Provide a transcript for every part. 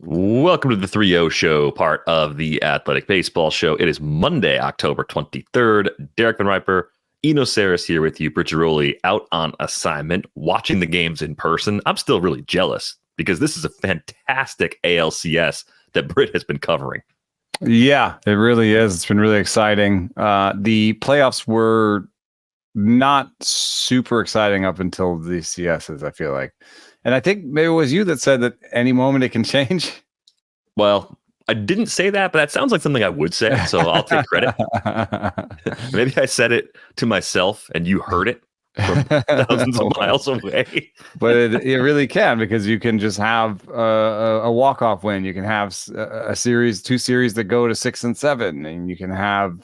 Welcome to the 3-0 show, part of the Athletic Baseball Show. It is Monday, October 23rd. Derek Van Riper, Eno Saris here with you. Bridgeroli out on assignment, watching the games in person. I'm still really jealous because this is a fantastic ALCS that Britt has been covering. Yeah, it really is. It's been really exciting. The playoffs were not super exciting up until the CSs, I feel like. And I think maybe it was you that said that any moment it can change. Well, I didn't say that, but that sounds like something I would say, so I'll take credit. Maybe I said it to myself and you heard it from thousands of miles away. But it really can, because you can just have a walk-off win. You can have two series that go to 6 and 7, and you can have,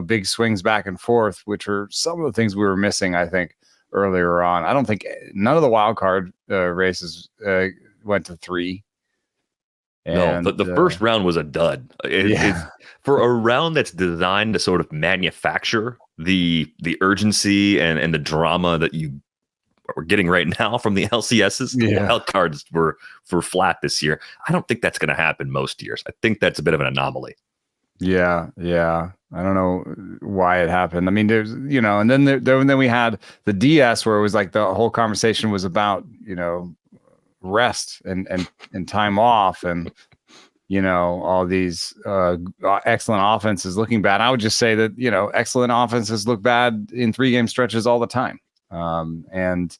big swings back and forth, which are some of the things we were missing, I think, earlier on. I don't think none of the wild card races went to 3. And, no, the first round was a dud. It's for a round that's designed to sort of manufacture the urgency and the drama that you are getting right now from the LCSs. The wild cards were flat this year. I don't think that's going to happen most years. I think that's a bit of an anomaly. Yeah. I don't know why it happened. I mean, there's, and then we had the DS where it was like the whole conversation was about, rest and time off and, all these excellent offenses looking bad. I would just say that, excellent offenses look bad in 3-game stretches all the time. And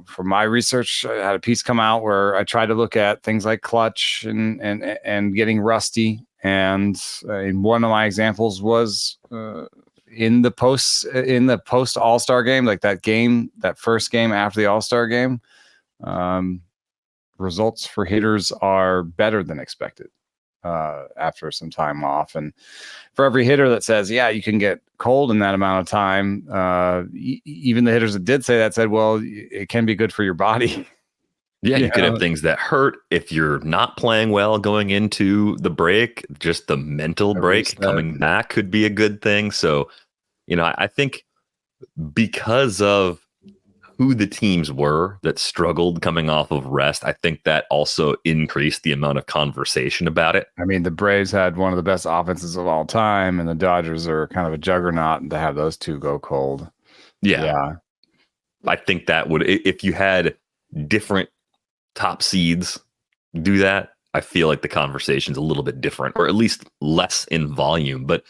from my research, I had a piece come out where I tried to look at things like clutch and getting rusty. And one of my examples was in the post All-Star game, like that first game after the All-Star game, results for hitters are better than expected after some time off. And for every hitter that says, yeah, you can get cold in that amount of time, even the hitters that did say that said, well, it can be good for your body. Yeah, you could have things that hurt if you're not playing well going into the break. Just the mental break coming back could be a good thing. So, I think because of who the teams were that struggled coming off of rest, I think that also increased the amount of conversation about it. I mean, the Braves had one of the best offenses of all time, and the Dodgers are kind of a juggernaut, and to have those two go cold. Yeah. I think that would, if you had different top seeds do that, I feel like the conversation's a little bit different, or at least less in volume. But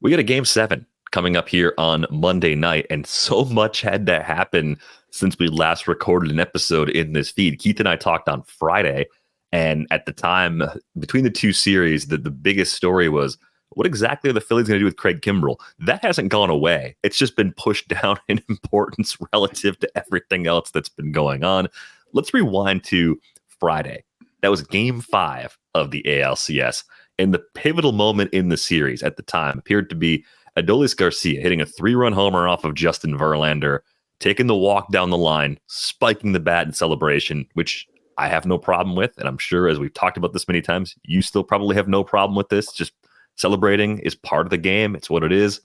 we got a game 7 coming up here on Monday night, and so much had to happen since we last recorded an episode in this feed. Keith and I talked on Friday, and at the time, between the two series, the biggest story was, what exactly are the Phillies going to do with Craig Kimbrell? That hasn't gone away. It's just been pushed down in importance relative to everything else that's been going on. Let's rewind to Friday. That was game 5 of the ALCS. And the pivotal moment in the series at the time appeared to be Adolis Garcia hitting a 3-run homer off of Justin Verlander, taking the walk down the line, spiking the bat in celebration, which I have no problem with. And I'm sure, as we've talked about this many times, you still probably have no problem with this. Just celebrating is part of the game. It's what it is.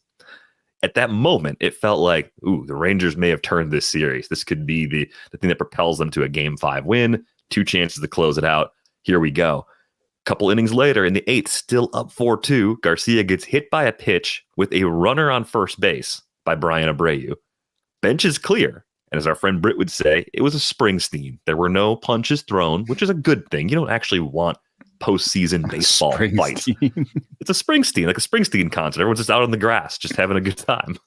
At that moment, it felt like, the Rangers may have turned this series. This could be the thing that propels them to a game 5 win, 2 chances to close it out. Here we go. Couple innings later, in the 8th, still up 4-2, Garcia gets hit by a pitch with a runner on first base by Brian Abreu. Bench is clear. And as our friend Britt would say, it was a Springsteen. There were no punches thrown, which is a good thing. You don't actually want postseason baseball fights. It's a Springsteen, like a Springsteen concert. Everyone's just out on the grass, just having a good time.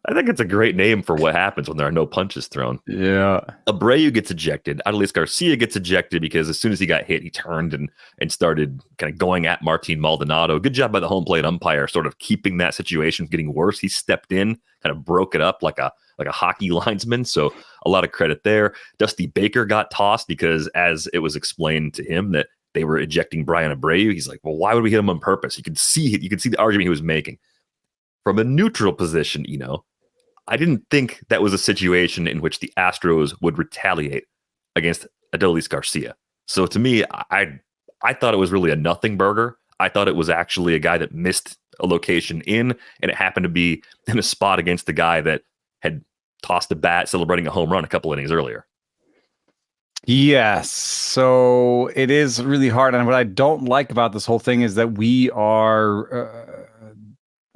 I think it's a great name for what happens when there are no punches thrown. Yeah. Abreu gets ejected. Adolis Garcia gets ejected because as soon as he got hit, he turned and started kind of going at Martin Maldonado. Good job by the home plate umpire, sort of keeping that situation from getting worse. He stepped in, kind of broke it up like a hockey linesman. So a lot of credit there. Dusty Baker got tossed because, as it was explained to him, that they were ejecting Brian Abreu. He's like, well, why would we hit him on purpose? You could see the argument he was making. From a neutral position, I didn't think that was a situation in which the Astros would retaliate against Adolis Garcia. So to me, I thought it was really a nothing burger. I thought it was actually a guy that missed a location in, and it happened to be in a spot against the guy that had tossed a bat celebrating a home run a couple innings earlier. Yes. So it is really hard. And what I don't like about this whole thing is that we are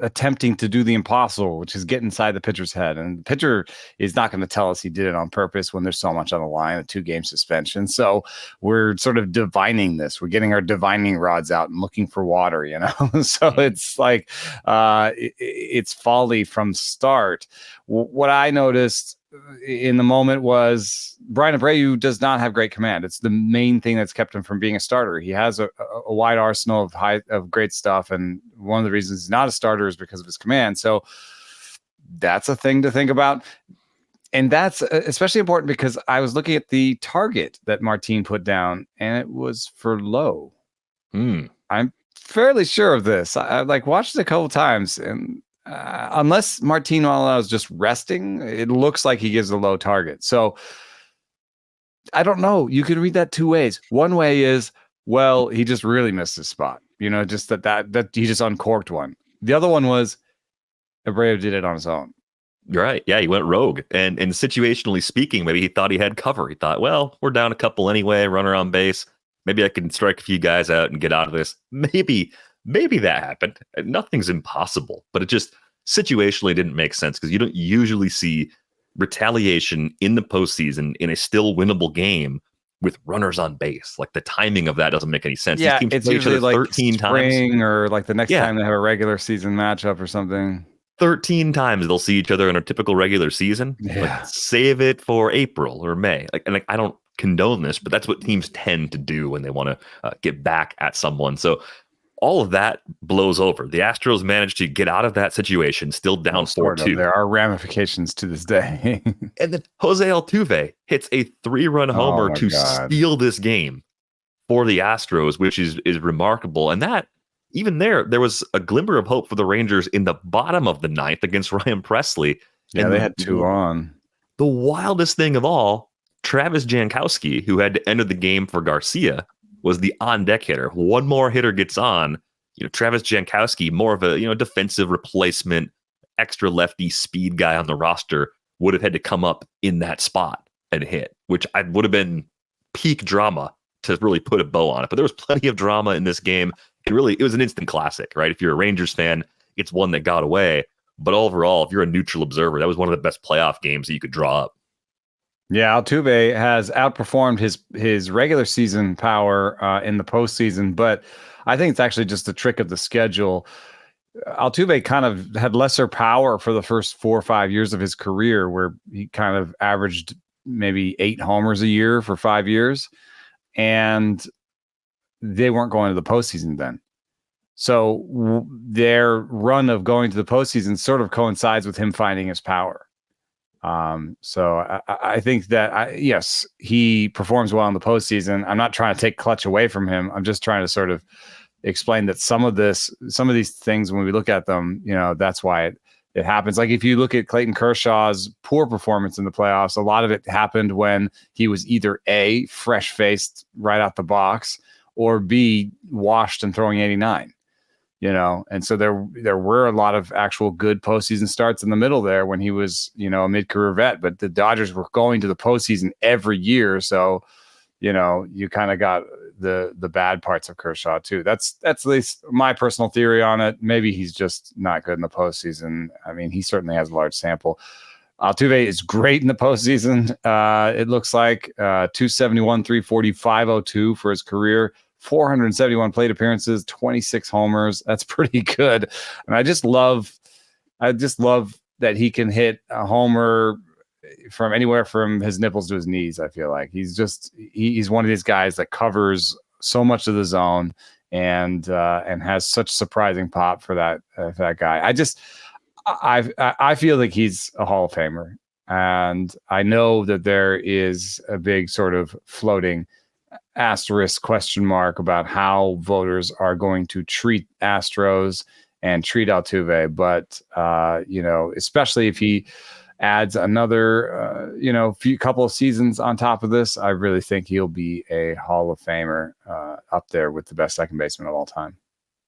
attempting to do the impossible, which is get inside the pitcher's head. And the pitcher is not going to tell us he did it on purpose when there's so much on the line, a 2-game suspension. So we're sort of divining this. We're getting our divining rods out and looking for water, you know? So it's like, it's folly from start. What I noticed in the moment was Brian Abreu does not have great command. It's the main thing that's kept him from being a starter. He has a wide arsenal of great stuff, and one of the reasons he's not a starter is because of his command. So that's a thing to think about. And that's especially important because I was looking at the target that Martin put down, and it was for low. I'm fairly sure of this. I like watched it a couple times, and unless Martin Nola is just resting, it looks like he gives a low target. So I don't know. You can read that two ways. One way is, well, he just really missed his spot. You know, just that he just uncorked one. The other one was Abreu did it on his own. You're right. Yeah, he went rogue. And situationally speaking, maybe he thought he had cover. He thought, well, we're down a couple anyway, runner on base. Maybe I can strike a few guys out and get out of this. Maybe that happened. Nothing's impossible, but it just situationally didn't make sense because you don't usually see retaliation in the postseason in a still winnable game with runners on base. Like the timing of that doesn't make any sense. Yeah, it's usually like 13 times, or like the next time they have a regular season matchup or something. 13 times they'll see each other in a typical regular season. Yeah. Like, save it for April or May. Like I don't condone this, but that's what teams tend to do when they want to get back at someone. So all of that blows over. The Astros managed to get out of that situation, still down 4-2. There are ramifications to this day. And then Jose Altuve hits a 3-run homer to steal this game for the Astros, which is remarkable. And that, even there was a glimmer of hope for the Rangers in the bottom of the ninth against Ryan Presley. Yeah, and they had 2 on. The wildest thing of all, Travis Jankowski, who had to enter the game for Garcia, was the on-deck hitter. One more hitter gets on. Travis Jankowski, more of a defensive replacement, extra lefty speed guy on the roster, would have had to come up in that spot and hit, which would have been peak drama to really put a bow on it. But there was plenty of drama in this game. It was an instant classic, right? If you're a Rangers fan, it's one that got away. But overall, if you're a neutral observer, that was one of the best playoff games that you could draw up. Yeah, Altuve has outperformed his regular season power in the postseason, but I think it's actually just a trick of the schedule. Altuve kind of had lesser power for the first 4 or 5 years of his career, where he kind of averaged maybe 8 homers a year for 5 years, and they weren't going to the postseason then. So their run of going to the postseason sort of coincides with him finding his power. So I think that yes, he performs well in the postseason. I'm not trying to take clutch away from him. I'm just trying to sort of explain that some of these things, when we look at them, that's why it happens. Like if you look at Clayton Kershaw's poor performance in the playoffs, a lot of it happened when he was either A, fresh faced right out the box, or B, washed and throwing 89. And so there were a lot of actual good postseason starts in the middle there when he was, a mid-career vet, but the Dodgers were going to the postseason every year. So, you kind of got the bad parts of Kershaw too. That's at least my personal theory on it. Maybe he's just not good in the postseason. I mean, he certainly has a large sample. Altuve is great in the postseason. It looks like 271, 340, 502 for his career. 471 plate appearances, 26 homers. That's pretty good. And I just love that he can hit a homer from anywhere from his nipples to his knees. I feel like he's one of these guys that covers so much of the zone and has such surprising pop for that guy. I feel like he's a Hall of Famer, and I know that there is a big sort of floating asterisk question mark about how voters are going to treat Astros and treat Altuve, but especially if he adds another couple of seasons on top of this, I really think he'll be a Hall of Famer up there with the best second baseman of all time.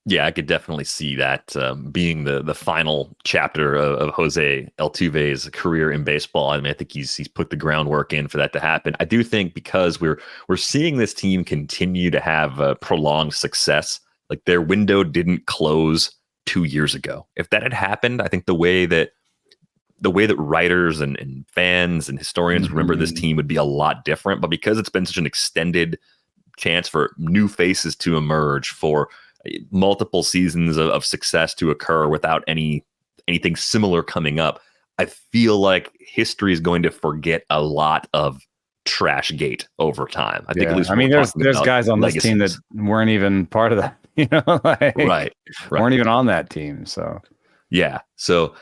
Yeah, I could definitely see that being the final chapter of Jose Altuve's career in baseball. I mean, I think he's put the groundwork in for that to happen. I do think because we're seeing this team continue to have prolonged success. Like their window didn't close 2 years ago. If that had happened, I think the way that writers and fans and historians remember this team would be a lot different. But because it's been such an extended chance for new faces to emerge, for multiple seasons of success to occur without anything similar coming up, I feel like history is going to forget a lot of trash gate over time. I think at least there's guys on this team that weren't even part of that, right. weren't even on that team. So yeah, so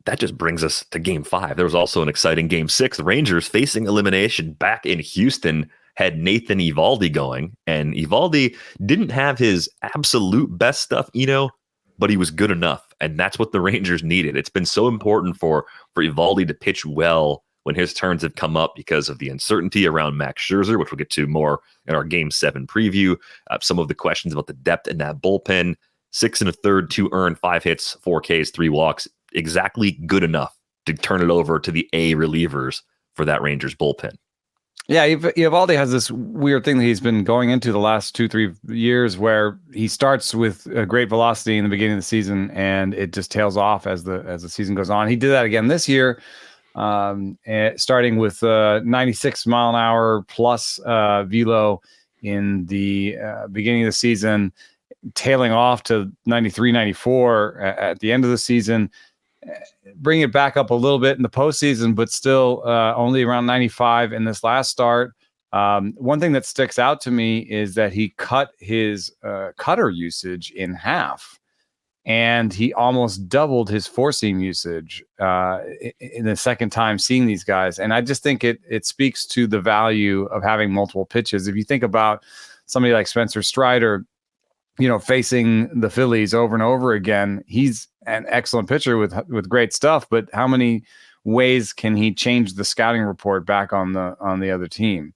that just brings us to game 5. There was also an exciting game 6. The Rangers, facing elimination back in Houston, had Nathan Eovaldi going, and Eovaldi didn't have his absolute best stuff, but he was good enough, and that's what the Rangers needed. It's been so important for Eovaldi to pitch well when his turns have come up because of the uncertainty around Max Scherzer, which we'll get to more in our Game 7 preview. Some of the questions about the depth in that bullpen. 6 1/3, 2 earned, 5 hits, 4 Ks, 3 walks. Exactly good enough to turn it over to the A relievers for that Rangers bullpen. Yeah, Eovaldi has this weird thing that he's been going into the last 2-3 years, where he starts with a great velocity in the beginning of the season, and it just tails off as the season goes on. He did that again this year, starting with 96 mile an hour plus velo in the beginning of the season, tailing off to 93, 94 at the end of the season. Bring it back up a little bit in the postseason, but still only around 95 in this last start. One thing that sticks out to me is that he cut his cutter usage in half, and he almost doubled his four-seam usage in the second time seeing these guys. And I just think it speaks to the value of having multiple pitches. If you think about somebody like Spencer Strider, facing the Phillies over and over again, he's an excellent pitcher with great stuff, but how many ways can he change the scouting report back on the other team?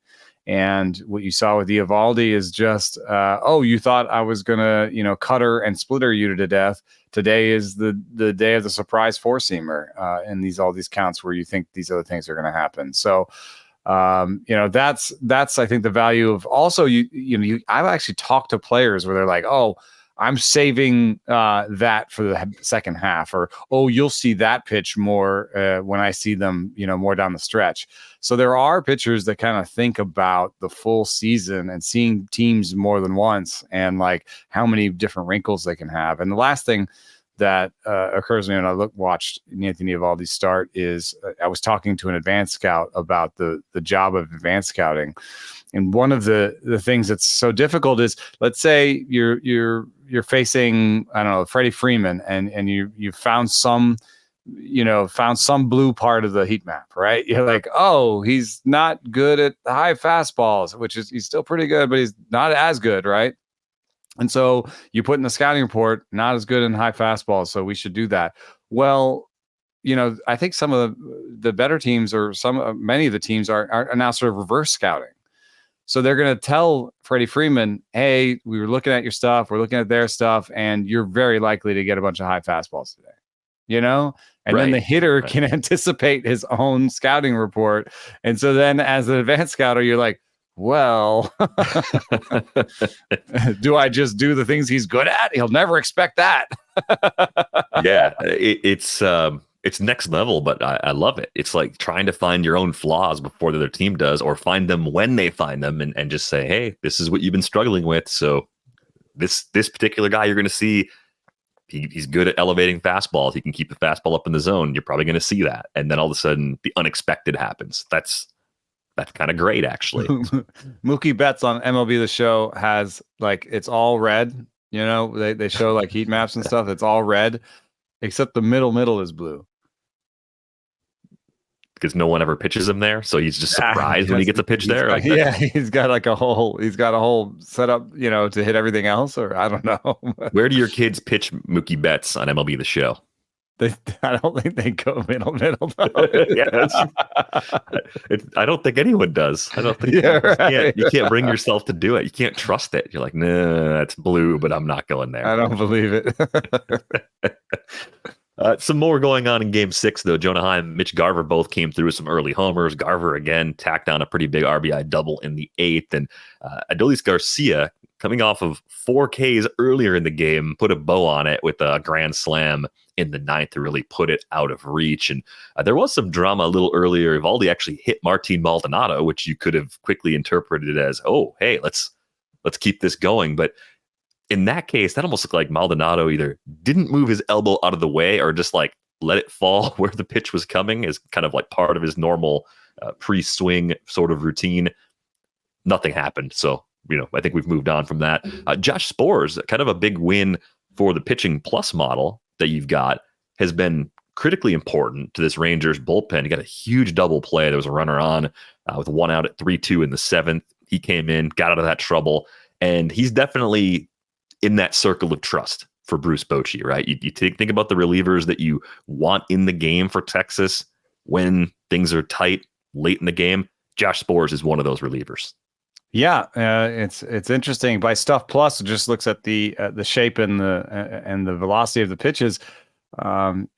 And what you saw with Eovaldi is just, you thought I was gonna, cutter and splitter you to death. Today is the day of the surprise four-seamer, and all these counts where you think these other things are going to happen. So, that's I think the value of also I've actually talked to players where they're like, oh, I'm saving that for the second half, or you'll see that pitch more when I see them more down the stretch. So there are pitchers that kind of think about the full season and seeing teams more than once, and like how many different wrinkles they can have. And the last thing that occurs to me when I watched Anthony Eovaldi start is I was talking to an advanced scout about the job of advanced scouting. And one of the things that's so difficult is, let's say you're facing, I don't know, Freddie Freeman, and you found some blue part of the heat map, right? You're like, he's not good at the high fastballs, which is, he's still pretty good, but he's not as good, right? And so you put in the scouting report, not as good in high fastballs, so we should do that. Well, I think some of the better teams, or many of the teams are now sort of reverse scouting. So they're going to tell Freddie Freeman, hey, we were looking at your stuff, we're looking at their stuff, and you're very likely to get a bunch of high fastballs today, And then the hitter can anticipate his own scouting report. And so then as an advanced scouter, you're like, well, do I just do the things he's good at? He'll never expect that. Yeah, it's next level, but I love it. It's like trying to find your own flaws before the other team does, or find them when they find them, and just say, hey, this is what you've been struggling with. So this particular guy you're going to see, he's good at elevating fastballs. He can keep the fastball up in the zone. You're probably going to see that. And then all of a sudden the unexpected happens. That's kind of great, actually. Mookie Betts on MLB The Show has, like, it's all red. They show like heat maps and stuff. It's all red, except the middle is blue. Because no one ever pitches him there, so he's just surprised when he gets a pitch there. He's got a whole setup, to hit everything else, or I don't know. Where do your kids pitch Mookie Betts on MLB The Show? I don't think they go middle though. Yeah, I don't think anyone does. I don't think you can't bring yourself to do it. You can't trust it. You're like, nah, that's blue, but I'm not going there. I don't believe it. Some more going on in Game 6, though. Jonah Heim, Mitch Garver both came through with some early homers. Garver, again, tacked on a pretty big RBI double in the 8th. And Adolis Garcia, coming off of 4 Ks earlier in the game, put a bow on it with a grand slam in the 9th to really put it out of reach. And there was some drama a little earlier. Evaldi actually hit Martin Maldonado, which you could have quickly interpreted as, oh, hey, let's keep this going. But in that case, that almost looked like Maldonado either didn't move his elbow out of the way or just like let it fall where the pitch was coming, is kind of like part of his normal pre-swing sort of routine. Nothing happened. So, I think we've moved on from that. Josh Spores, kind of a big win for the pitching plus model that you've got, has been critically important to this Rangers bullpen. He got a huge double play. There was a runner on with 1 out at 3-2 in the 7th. He came in, got out of that trouble, and he's definitely in that circle of trust for Bruce Bochy, right? You think about the relievers that you want in the game for Texas when things are tight late in the game. Josh Spores is one of those relievers. Yeah, it's interesting. By Stuff Plus, it just looks at the shape and the velocity of the pitches.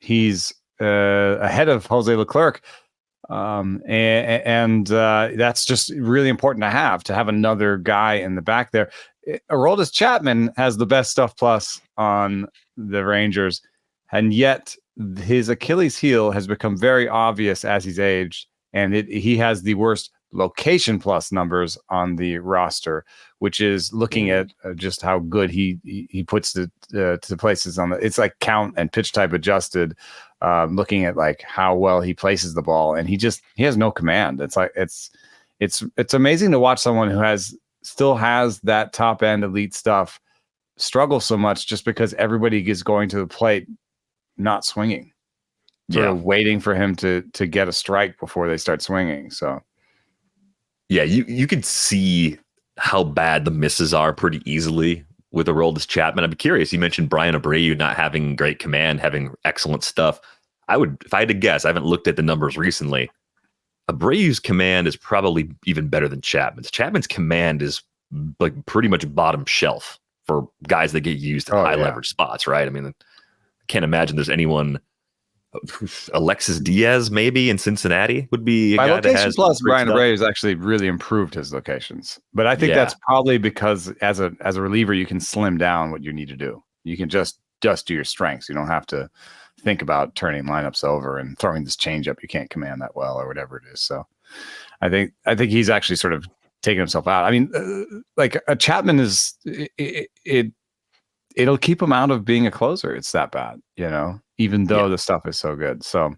He's ahead of Jose Leclerc, and that's just really important to have another guy in the back there. Aroldis Chapman has the best Stuff Plus on the Rangers, and yet his Achilles heel has become very obvious as he's aged, and he has the worst Location Plus numbers on the roster, which is looking at just how good he puts the places on the. It's like count and pitch type adjusted, looking at like how well he places the ball, and he has no command. It's like it's amazing to watch someone who still has that top end elite stuff struggle so much just because everybody is going to the plate not swinging, sort of waiting for him to get a strike before they start swinging. So yeah, you could see how bad the misses are pretty easily with Aroldis Chapman. I'm curious, you mentioned Brian Abreu not having great command, having excellent stuff. If I had to guess, I haven't looked at the numbers recently, Abreu's command is probably even better than Chapman's. Chapman's command is like pretty much bottom shelf for guys that get used in high leverage spots, right? I mean, I can't imagine there's anyone. Alexis Diaz maybe in Cincinnati would be a guy that has plus Brian Abreu has actually really improved his locations, but I think that's probably because as a reliever you can slim down what you need to do. You can just do your strengths. You don't have to think about turning lineups over and throwing this changeup you can't command that well or whatever it is. So I think he's actually sort of taken himself out. I mean, like a Chapman is it'll keep him out of being a closer. It's that bad, even though the stuff is so good. So,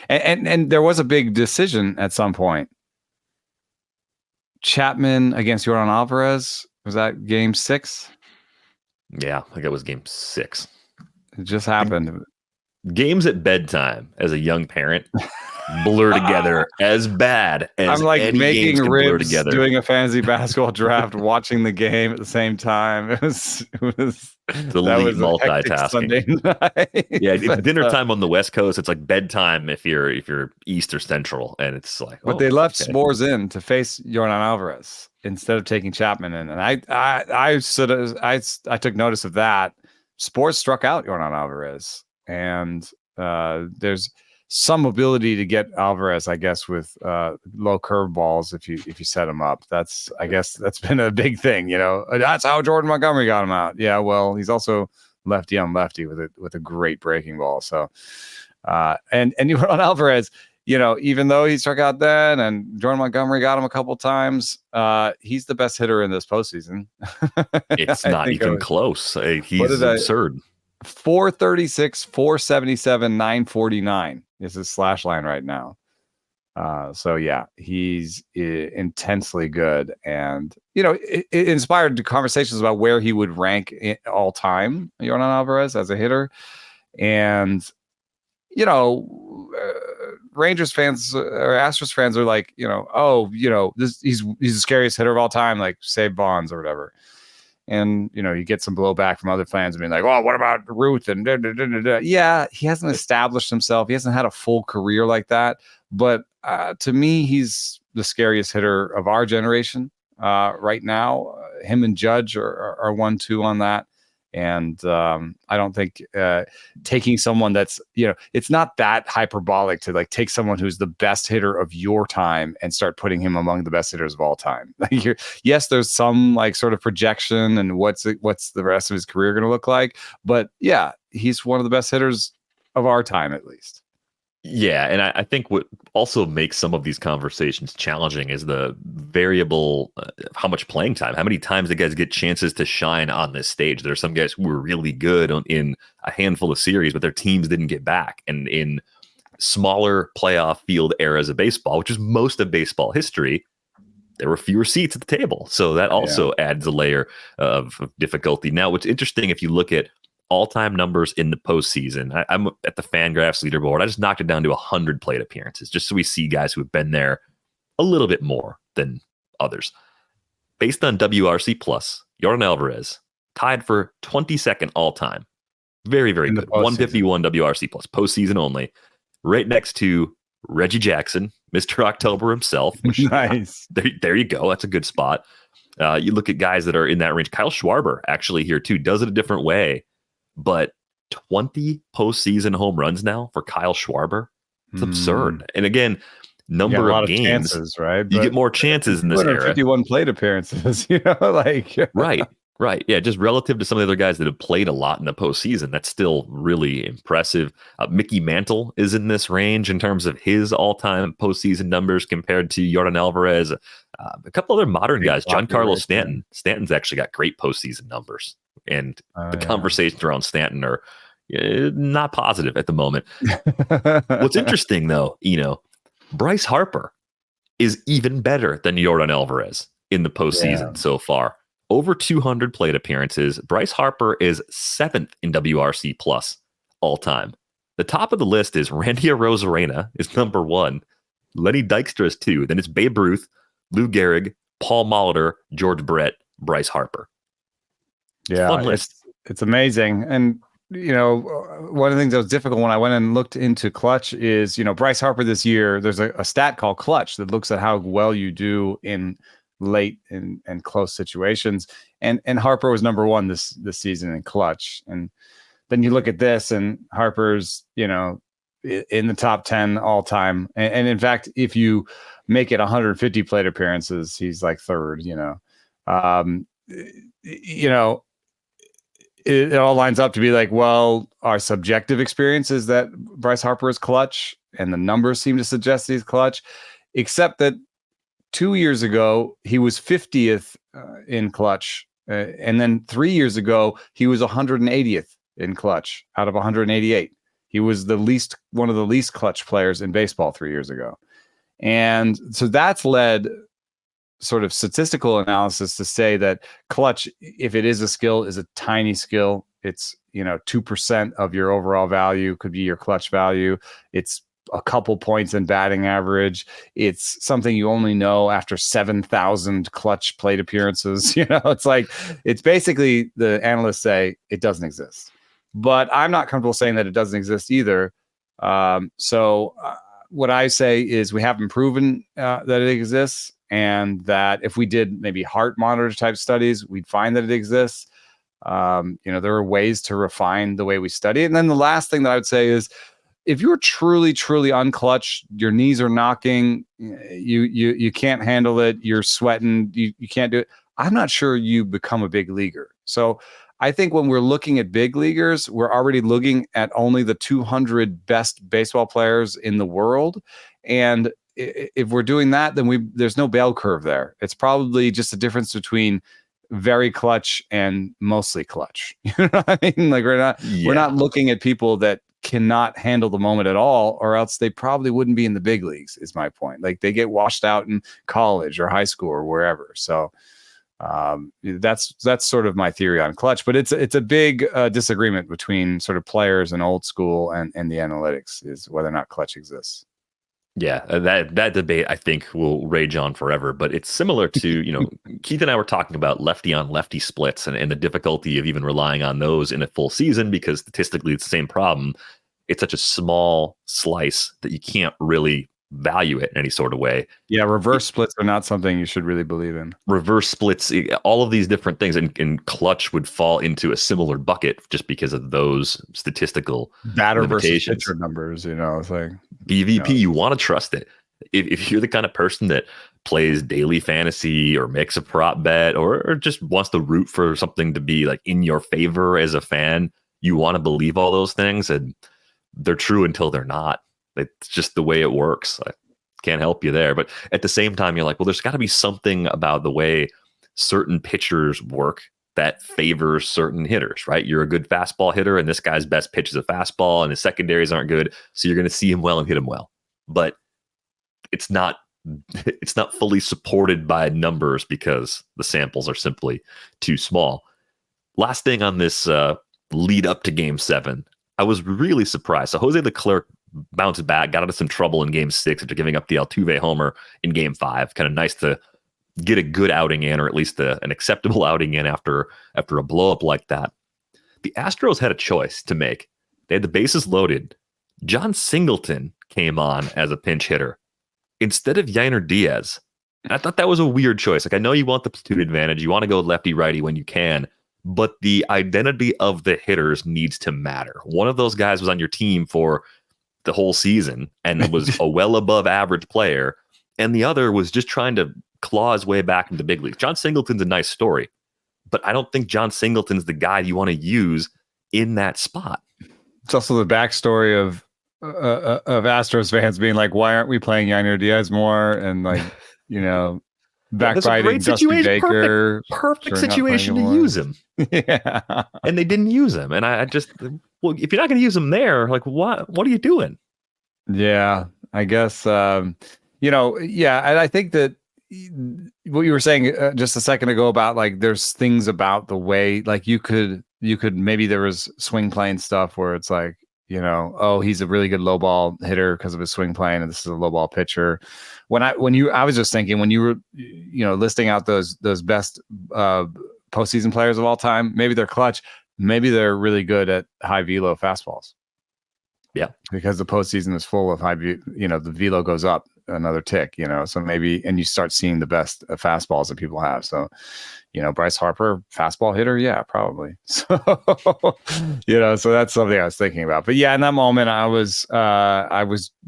and there was a big decision at some point. Chapman against Yordan Alvarez, was that Game 6? Yeah, I think it was Game 6. It just happened. Games at bedtime as a young parent blur together as bad as I'm like any making games ribs, together. doing a fantasy basketball draft, watching the game at the same time. It was elite multitasking. Yeah, it's dinner time on the West Coast. It's like bedtime if you're East or Central, and it's like. But they left Spores in to face Yordan Alvarez instead of taking Chapman in, and I took notice of that. Spores struck out Yordan Alvarez, and there's some ability to get Alvarez, I guess, with low curve balls if you set him up. I guess that's been a big thing, That's how Jordan Montgomery got him out. Yeah, well, he's also lefty on lefty with a great breaking ball. So and you were on Alvarez, even though he struck out then and Jordan Montgomery got him a couple times, he's the best hitter in this postseason. It's not even close. He's absurd. 436, 477, 949 is his slash line right now. So yeah, he's intensely good, and it inspired conversations about where he would rank all time, Yordan Alvarez as a hitter, and Rangers fans or Astros fans are like, he's the scariest hitter of all time, like save Bonds or whatever. And, you get some blowback from other fans being like, oh, what about Ruth? And da, da, da, da, da. Yeah, he hasn't established himself. He hasn't had a full career like that. But to me, he's the scariest hitter of our generation right now. Him and Judge are 1-2 on that. And I don't think taking someone that's, it's not that hyperbolic to like take someone who's the best hitter of your time and start putting him among the best hitters of all time. Yes, there's some like sort of projection and what's the rest of his career going to look like. But yeah, he's one of the best hitters of our time, at least. Yeah, and I think what also makes some of these conversations challenging is the variable, how much playing time, how many times the guys get chances to shine on this stage. There are some guys who were really good in a handful of series, but their teams didn't get back. And in smaller playoff field eras of baseball, which is most of baseball history, there were fewer seats at the table. So that also adds a layer of difficulty. Now, what's interesting, if you look at all-time numbers in the postseason, I'm at the Fangraphs leaderboard. I just knocked it down to 100 plate appearances, just so we see guys who have been there a little bit more than others. Based on WRC plus, Yordan Alvarez tied for 22nd all-time. Very, very good. 151 WRC plus, postseason only. Right next to Reggie Jackson, Mr. October himself. Which, nice. There you go. That's a good spot. You look at guys that are in that range. Kyle Schwarber actually here too, does it a different way. But 20 postseason home runs now for Kyle Schwarber. It's absurd. And again, number of games, chances, right? You get more chances in this era. 51 plate appearances, like right. Yeah, just relative to some of the other guys that have played a lot in the postseason, that's still really impressive. Mickey Mantle is in this range in terms of his all-time postseason numbers compared to Yordan Alvarez. A couple other modern guys, Giancarlo Stanton. Stanton's actually got great postseason numbers. And the conversations around Stanton are not positive at the moment. What's interesting, though, Bryce Harper is even better than Yordan Alvarez in the postseason so far. Over 200 plate appearances. Bryce Harper is 7th in WRC plus all time. The top of the list is Randy Arozarena is number 1. Lenny Dykstra is 2. Then it's Babe Ruth, Lou Gehrig, Paul Molitor, George Brett, Bryce Harper. Yeah, it's amazing. And, one of the things that was difficult when I went and looked into clutch is, Bryce Harper this year, there's a stat called clutch that looks at how well you do in late and close situations. And Harper was number 1 this season in clutch. And then you look at this and Harper's, in the top 10 all time. And in fact, if you make it 150 plate appearances, he's like 3rd, it all lines up to be like, well, our subjective experience is that Bryce Harper is clutch and the numbers seem to suggest he's clutch, except that 2 years ago, he was 50th in clutch. And then 3 years ago, he was 180th in clutch out of 188. He was one of the least clutch players in baseball 3 years ago. And so that's led sort of statistical analysis to say that clutch, if it is a skill, is a tiny skill. It's, 2% of your overall value could be your clutch value. It's a couple points in batting average. It's something you only know after 7,000 clutch plate appearances. It's basically, the analysts say it doesn't exist, but I'm not comfortable saying that it doesn't exist either. So what I say is we haven't proven that it exists. And that if we did maybe heart monitor type studies, we'd find that it exists. There are ways to refine the way we study it. And then the last thing that I would say is, if you're truly, truly unclutched, your knees are knocking, you can't handle it, you're sweating, you can't do it, I'm not sure you become a big leaguer. So I think when we're looking at big leaguers, we're already looking at only the 200 best baseball players in the world. And if we're doing that, then there's no bell curve there. It's probably just a difference between very clutch and mostly clutch. You know what I mean? Like we're not looking at people that cannot handle the moment at all, or else they probably wouldn't be in the big leagues, is my point. Like they get washed out in college or high school or wherever. So that's sort of my theory on clutch, but it's a big disagreement between sort of players and old school and the analytics is whether or not clutch exists. Yeah, that debate I think will rage on forever. But it's similar to, Keith and I were talking about lefty on lefty splits and the difficulty of even relying on those in a full season because statistically it's the same problem. It's such a small slice that you can't really value it in any sort of way. Yeah, reverse splits are not something you should really believe in. Reverse splits, all of these different things, and clutch would fall into a similar bucket just because of those statistical batter versus limitations. pitcher numbers. It's like BVP, you want to trust it. If you're the kind of person that plays daily fantasy or makes a prop bet or just wants to root for something to be like in your favor as a fan, you want to believe all those things, and they're true until they're not. It's just the way it works. I can't help you there. But at the same time, you're like, well, there's got to be something about the way certain pitchers work that favors certain hitters, right? You're a good fastball hitter, and this guy's best pitch is a fastball, and his secondaries aren't good, so you're going to see him well and hit him well. But it's not fully supported by numbers because the samples are simply too small. Last thing on this lead up to Game 7, I was really surprised. So Jose Leclerc bounced back, got into some trouble in Game 6 after giving up the Altuve homer in Game 5. Kind of nice to get a good outing in, or at least an acceptable outing in after a blow up like that. The Astros had a choice to make. They had the bases loaded. John Singleton came on as a pinch hitter instead of Yainer Diaz. And I thought that was a weird choice. Like, I know you want the platoon advantage. You want to go lefty righty when you can, but the identity of the hitters needs to matter. One of those guys was on your team for the whole season and was a well above average player, and the other was just trying to claw his way back into the big leagues. John Singleton's a nice story, but I don't think John Singleton's the guy you want to use in that spot. It's also the backstory of Astros fans being like, why aren't we playing Yainer Diaz more? And like, backbiting Dusty Baker. Perfect situation to use him. Yeah. And they didn't use him. And I just, well, if you're not going to use him there, like, what are you doing? Yeah, I guess, and I think that what you were saying just a second ago about like, there's things about the way, like you could maybe there was swing playing stuff where it's like, he's a really good low ball hitter because of his swing playing, and this is a low ball pitcher. I was just thinking when you were, listing out those best postseason players of all time, maybe they're clutch, maybe they're really good at high velo fastballs. Yeah, because the postseason is full of high, the velo goes up another tick, so maybe, and you start seeing the best fastballs that people have. So, Bryce Harper, fastball hitter. Yeah, probably. So, so that's something I was thinking about. But yeah, in that moment, I was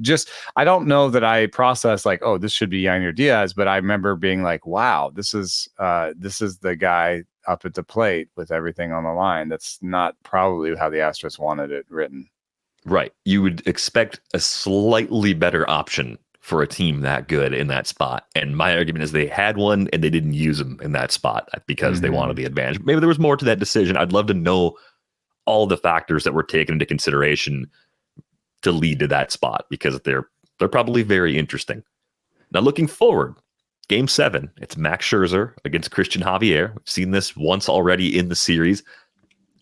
just, I don't know that I processed like, oh, this should be Yainer Diaz, but I remember being like, wow, this is the guy up at the plate with everything on the line. That's not probably how the Astros wanted it written. Right. You would expect a slightly better option for a team that good in that spot. And my argument is they had one and they didn't use them in that spot because they wanted the advantage. Maybe there was more to that decision. I'd love to know all the factors that were taken into consideration to lead to that spot, because they're probably very interesting. Now, looking forward, Game 7, it's Max Scherzer against Cristian Javier. We've seen this once already in the series.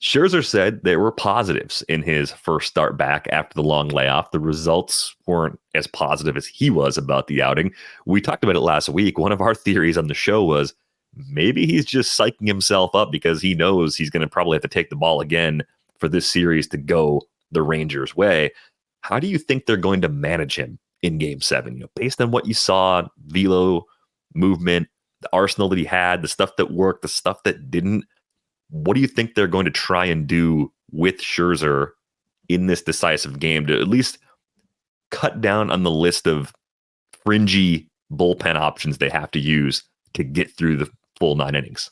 Scherzer said there were positives in his first start back after the long layoff. The results weren't as positive as he was about the outing. We talked about it last week. One of our theories on the show was maybe he's just psyching himself up because he knows he's going to probably have to take the ball again for this series to go the Rangers' way. How do you think they're going to manage him in Game 7? Based on what you saw, velo, movement, the arsenal that he had, the stuff that worked, the stuff that didn't. What do you think they're going to try and do with Scherzer in this decisive game to at least cut down on the list of fringy bullpen options they have to use to get through the full 9 innings?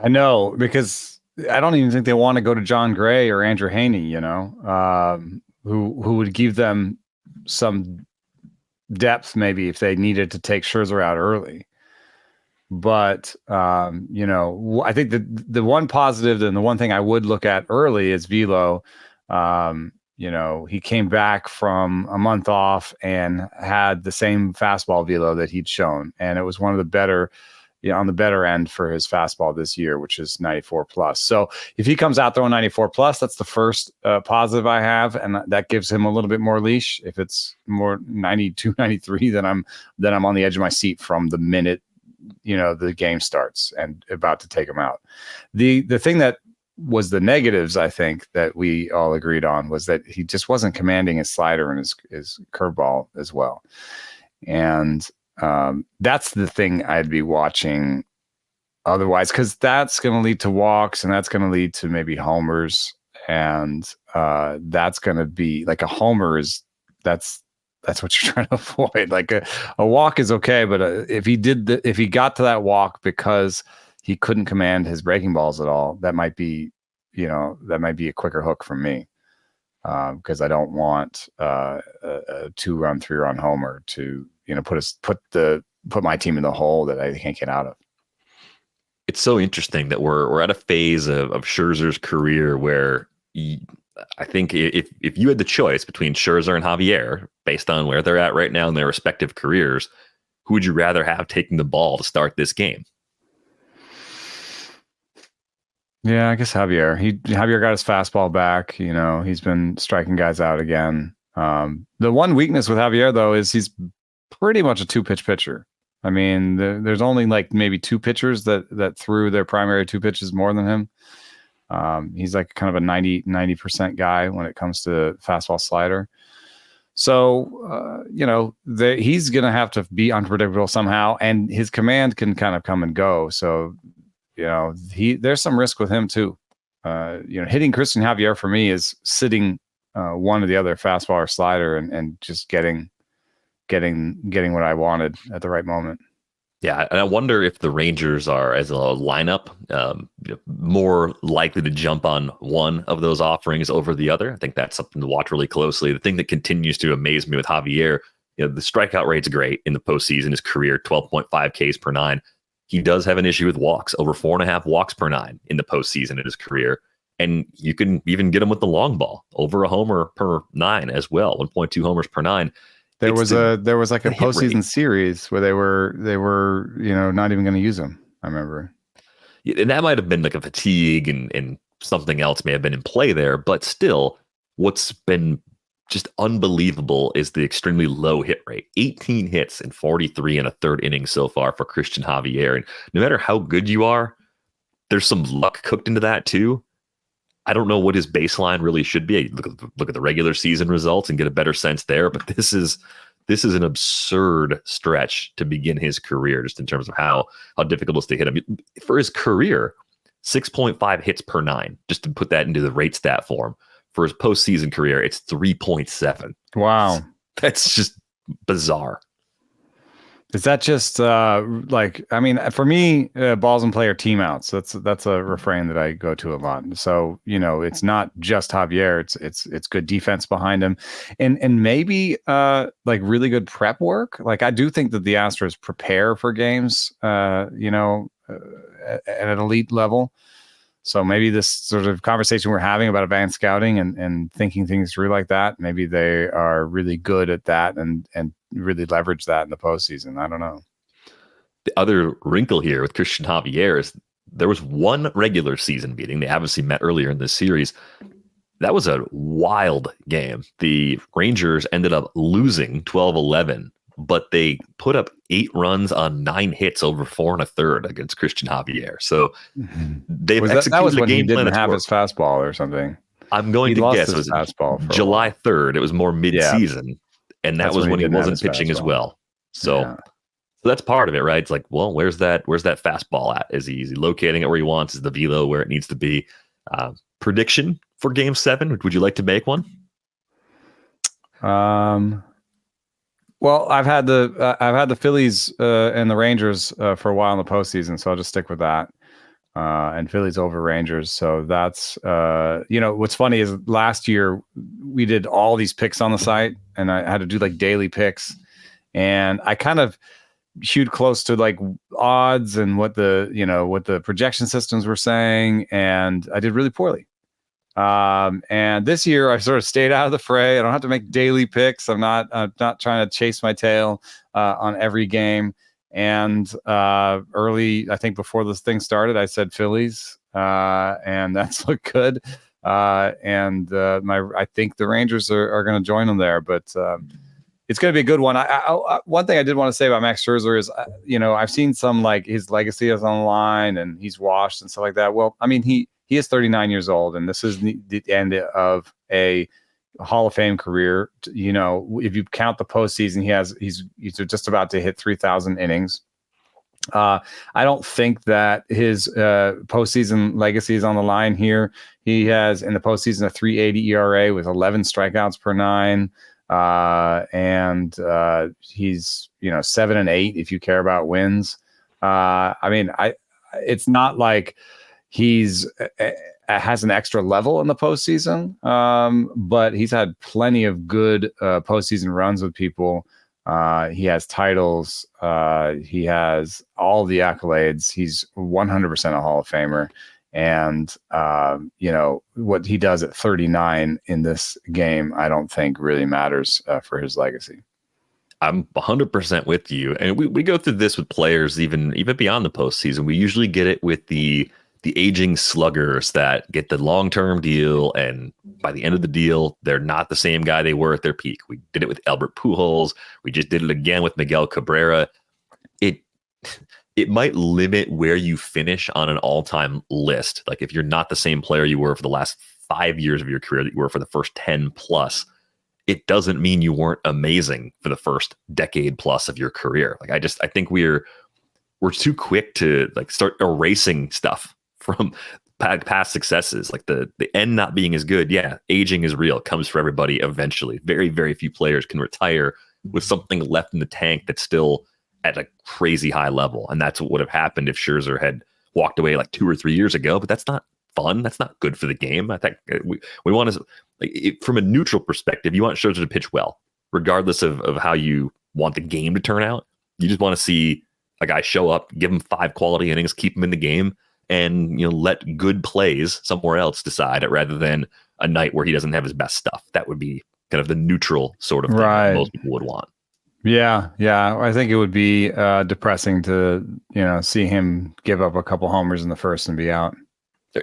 I know, because I don't even think they want to go to John Gray or Andrew Haney, who would give them some depth maybe if they needed to take Scherzer out early. But, I think the one positive and the one thing I would look at early is velo. He came back from a month off and had the same fastball velo that he'd shown. And it was one of the better on the better end for his fastball this year, which is 94 plus. So if he comes out throwing 94 plus, that's the first positive I have, and that gives him a little bit more leash. If it's more 92, 93, then I'm on the edge of my seat from the minute the game starts and about to take him out. The thing that was the negatives, I think, that we all agreed on was that he just wasn't commanding his slider and his curveball as well. And that's the thing I'd be watching otherwise, because that's going to lead to walks, and that's going to lead to maybe homers. And that's going to be like a homer that's what you're trying to avoid. Like a walk is okay, but if he got to that walk because he couldn't command his breaking balls at all, that might be a quicker hook from me, because I don't want a 2-run, 3-run homer to put my team in the hole that I can't get out of. It's so interesting that we're at a phase of Scherzer's career where I think if you had the choice between Scherzer and Javier, based on where they're at right now in their respective careers, who would you rather have taking the ball to start this game? Yeah, I guess Javier. Javier got his fastball back. He's been striking guys out again. The one weakness with Javier, though, is he's pretty much a 2-pitch pitcher. I mean, there's only like maybe 2 pitchers that threw their primary 2 pitches more than him. He's like kind of a 90% guy when it comes to fastball slider. So, he's going to have to be unpredictable somehow, and his command can kind of come and go. So, there's some risk with him too. Hitting Cristian Javier for me is sitting one or the other, fastball or slider, and just getting what I wanted at the right moment. Yeah, and I wonder if the Rangers are, as a lineup, more likely to jump on one of those offerings over the other. I think that's something to watch really closely. The thing that continues to amaze me with Javier, the strikeout rate's great in the postseason. His career, 12.5 Ks per 9. He does have an issue with walks, over 4.5 walks per 9 in the postseason in his career. And you can even get him with the long ball, over a homer per 9 as well, 1.2 homers per 9. There was like a postseason series where they were not even going to use him. I remember. Yeah, and that might have been like a fatigue and something else may have been in play there. But still, what's been just unbelievable is the extremely low hit rate. 18 hits in 43 and a third inning so far for Cristian Javier. And no matter how good you are, there's some luck cooked into that too. I don't know what his baseline really should be. Look at the regular season results and get a better sense there. But this is an absurd stretch to begin his career, just in terms of how difficult it is to hit him. For his career, 6.5 hits per 9, just to put that into the rate stat form. For his postseason career, it's 3.7. Wow. That's just bizarre. Is that just for me, balls in play are team outs. That's a refrain that I go to a lot. So, it's not just Javier. It's good defense behind him, and maybe like really good prep work. Like, I do think that the Astros prepare for games, at an elite level. So maybe this sort of conversation we're having about advanced scouting and thinking things through like that, maybe they are really good at that and really leverage that in the postseason. I don't know. The other wrinkle here with Cristian Javier is there was one regular season meeting. They obviously met earlier in this series. That was a wild game. The Rangers ended up losing 12-11, but they put up 8 runs on 9 hits over 4 1/3 against Cristian Javier. So they've executed that was a when game he plan didn't have worked. his fastball or something. I'm going to guess it was fastball July 3rd. It was more mid-season, and that was when he wasn't pitching as well. So that's part of it, right? It's like, well, where's that fastball at? Is he locating it where he wants? Is the velo where it needs to be? Prediction for Game 7? Would you like to make one? Well, I've had the Phillies and the Rangers for a while in the postseason, so I'll just stick with that. And Phillies over Rangers. So that's what's funny is last year we did all these picks on the site, and I had to do like daily picks, and I kind of hewed close to like odds and what the projection systems were saying, and I did really poorly. And this year I sort of stayed out of the fray. I don't have to make daily picks. I'm not trying to chase my tail on every game. And early, I think before this thing started, I said Phillies, and that's looked good. I think the Rangers are going to join them there, but it's going to be a good one. One thing I did want to say about Max Scherzer is, I've seen some like his legacy is on the line and he's washed and stuff like that. Well, I mean, he is 39 years old, and this is the end of a Hall of Fame career. If you count the postseason, he's just about to hit 3,000 innings. I don't think that his postseason legacy is on the line here. He has in the postseason a 3.80 ERA with 11 strikeouts per 9. And he's 7-8 if you care about wins. It's not like he's has an extra level in the postseason, but he's had plenty of good postseason runs with people. He has titles. He has all the accolades. He's 100% a Hall of Famer. And, what he does at 39 in this game, I don't think really matters for his legacy. I'm 100% with you. And we go through this with players even beyond the postseason. We usually get it with the aging sluggers that get the long-term deal, and by the end of the deal, they're not the same guy they were at their peak. We did it with Albert Pujols. We just did it again with Miguel Cabrera. It might limit where you finish on an all-time list. Like if you're not the same player you were for the last 5 years of your career that you were for the first 10 plus, it doesn't mean you weren't amazing for the first decade plus of your career. Like I think we're too quick to like start erasing stuff from past successes. Like the end not being as good. Yeah, aging is real. It comes for everybody eventually. Very, very few players can retire with something left in the tank that's still at a crazy high level. And that's what would have happened if Scherzer had walked away like 2 or 3 years ago. But that's not fun. That's not good for the game. I think we want to, from a neutral perspective, you want Scherzer to pitch well, regardless of how you want the game to turn out. You just want to see a guy show up, give him 5 quality innings, keep him in the game, and let good plays somewhere else decide it, rather than a night where he doesn't have his best stuff. That would be kind of the neutral sort of thing that most people would want. Yeah. I think it would be depressing to see him give up a couple homers in the first and be out.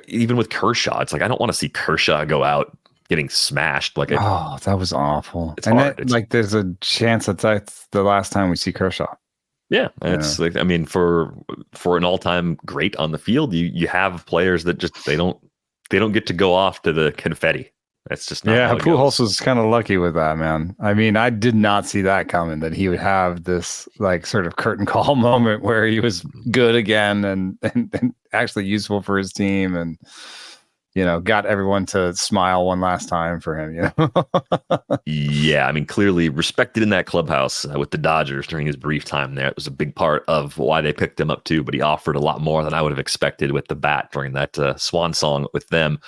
Even with Kershaw, it's like I don't want to see Kershaw go out getting smashed. Like that was awful. It's hard. There's a chance that's the last time we see Kershaw. Yeah, it's like, I mean, for an all-time great on the field, you have players that just they don't get to go off to the confetti. That's just not. Yeah, Pujols was kind of lucky with that, man. I mean, I did not see that coming, that he would have this like sort of curtain call moment where he was good again and actually useful for his team, and got everyone to smile one last time for him. Yeah, I mean, clearly respected in that clubhouse with the Dodgers during his brief time there. It was a big part of why they picked him up too. But he offered a lot more than I would have expected with the bat during that swan song with them.